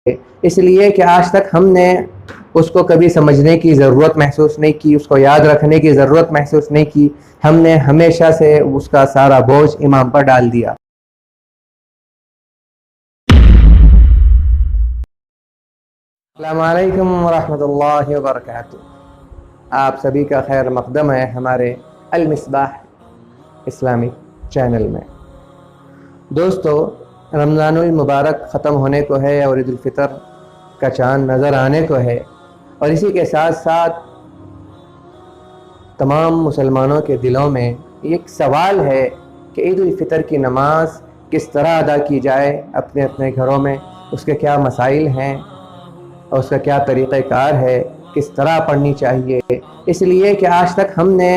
اس لیے کہ آج تک ہم نے اس کو کبھی سمجھنے کی ضرورت محسوس نہیں کی، اس کو یاد رکھنے کی ضرورت محسوس نہیں کی. ہم نے ہمیشہ سے اس کا سارا بوجھ امام پر ڈال دیا. السلام علیکم ورحمۃ اللہ وبرکاتہ. آپ سبھی کا خیر مقدم ہے ہمارے المصباح اسلامی چینل میں. دوستو، رمضان المبارک ختم ہونے کو ہے اور عید الفطر کا چاند نظر آنے کو ہے، اور اسی کے ساتھ ساتھ تمام مسلمانوں کے دلوں میں ایک سوال ہے کہ عید الفطر کی نماز کس طرح ادا کی جائے اپنے اپنے گھروں میں، اس کے کیا مسائل ہیں اور اس کا کیا طریقہ کار ہے، کس طرح پڑھنی چاہیے. اس لیے کہ آج تک ہم نے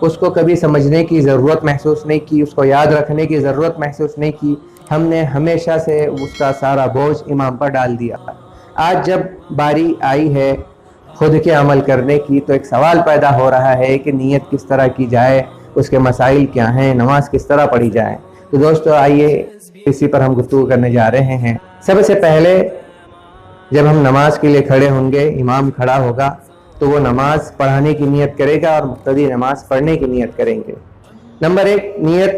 اس کو کبھی سمجھنے کی ضرورت محسوس نہیں کی، اس کو یاد رکھنے کی ضرورت محسوس نہیں کی. ہم نے ہمیشہ سے اس کا سارا بوجھ امام پر ڈال دیا. آج جب باری آئی ہے خود کے عمل کرنے کی تو ایک سوال پیدا ہو رہا ہے کہ نیت کس طرح کی جائے، اس کے مسائل کیا ہیں، نماز کس طرح پڑھی جائے. تو دوستو آئیے اسی پر ہم گفتگو کرنے جا رہے ہیں. سب سے پہلے جب ہم نماز کے لیے کھڑے ہوں گے، امام کھڑا ہوگا تو وہ نماز پڑھانے کی نیت کرے گا اور مقتدی نماز پڑھنے کی نیت کریں گے. نمبر 1، نیت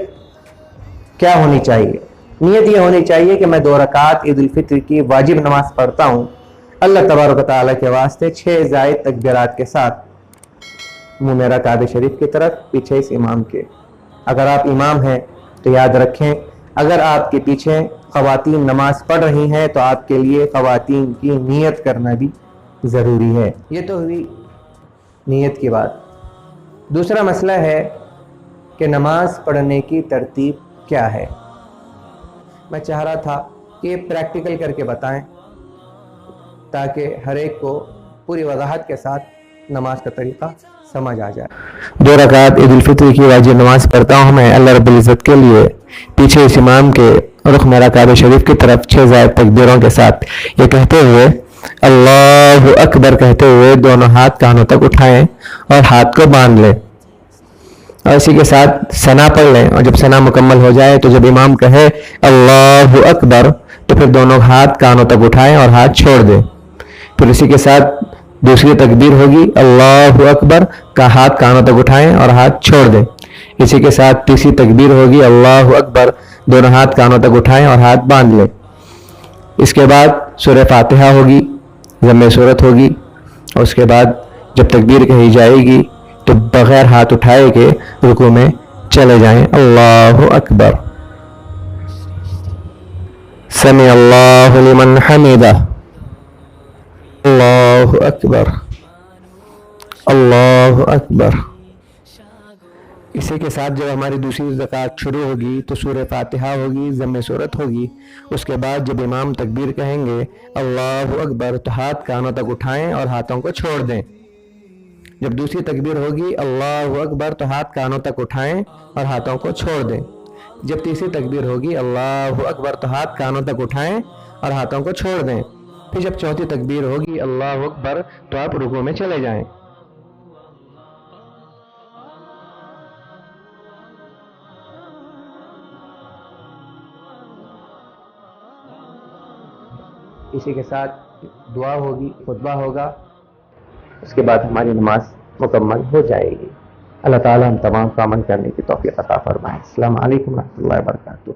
کیا ہونی چاہیے؟ نیت یہ ہونی چاہیے کہ میں 2 رکعات عید الفطر کی واجب نماز پڑھتا ہوں اللہ تبارک و تعالیٰ کے واسطے 6 زائد تکبیرات کے ساتھ، منہ میرا کعبہ شریف کی طرف، پیچھے اس امام کے. اگر آپ امام ہیں تو یاد رکھیں، اگر آپ کے پیچھے خواتین نماز پڑھ رہی ہیں تو آپ کے لیے خواتین کی نیت کرنا بھی ضروری ہے. یہ تو ہوئی نیت کی بات. دوسرا مسئلہ ہے کہ نماز پڑھنے کی ترتیب کیا ہے. میں چاہ رہا تھا کہ پریکٹیکل کر کے بتائیں تاکہ ہر ایک کو پوری وضاحت کے ساتھ نماز کا طریقہ سمجھ آ جائے. 2 رکعت عید الفطر کی واجب نماز پڑھتا ہوں میں اللہ رب العزت کے لیے، پیچھے اس امام کے، رخ میرا کعبہ شریف کی طرف، 6 زائد تکبیروں کے ساتھ، یہ کہتے ہوئے اللہ اکبر کہتے ہوئے دونوں ہاتھ کانوں تک اٹھائیں اور ہاتھ کو باندھ لیں، اور اسی کے ساتھ ثنا پڑھ لیں. اور جب ثنا مکمل ہو جائے تو جب امام کہے اللہ اکبر تو پھر دونوں ہاتھ کانوں تک اٹھائیں اور ہاتھ چھوڑ دیں. پھر اسی کے ساتھ دوسری تکبیر ہوگی اللہ اکبر کا، ہاتھ کانوں تک اٹھائیں اور ہاتھ چھوڑ دیں. اسی کے ساتھ تیسری تکبیر ہوگی اللہ اکبر، دونوں ہاتھ کانوں تک اٹھائیں اور ہاتھ باندھ لیں. اس کے بعد سورہ فاتحہ ہوگی، ضم سورت ہوگی، اور اس کے بعد جب تکبیر کہی جائے گی تو بغیر ہاتھ اٹھائے کے رکوع میں چلے جائیں. اللہ اکبر، سمع اللہ لمن حمدہ، اللہ اکبر، اللہ اکبر. اسی کے ساتھ جب ہماری دوسری رکعت شروع ہوگی تو سورہ فاتحہ ہوگی، ضم سورت ہوگی. اس کے بعد جب امام تکبیر کہیں گے اللہ اکبر تو ہاتھ کانوں تک اٹھائیں اور ہاتھوں کو چھوڑ دیں. جب دوسری تکبیر ہوگی اللہ اکبر تو ہاتھ کانوں تک اٹھائیں اور ہاتھوں کو چھوڑ دیں. جب تیسری تکبیر ہوگی اللہ اکبر تو ہاتھ کانوں تک اٹھائیں اور ہاتھوں کو چھوڑ دیں. پھر جب چوتھی تکبیر ہوگی اللہ اکبر تو آپ رکوع میں چلے جائیں. اسی کے ساتھ دعا ہوگی، خطبہ ہوگا، اس کے بعد ہماری نماز مکمل ہو جائے گی. اللہ تعالیٰ ہم تمام کو عمل کرنے کی توفیق عطا فرمائے. السلام علیکم ورحمۃ اللہ وبرکاتہ.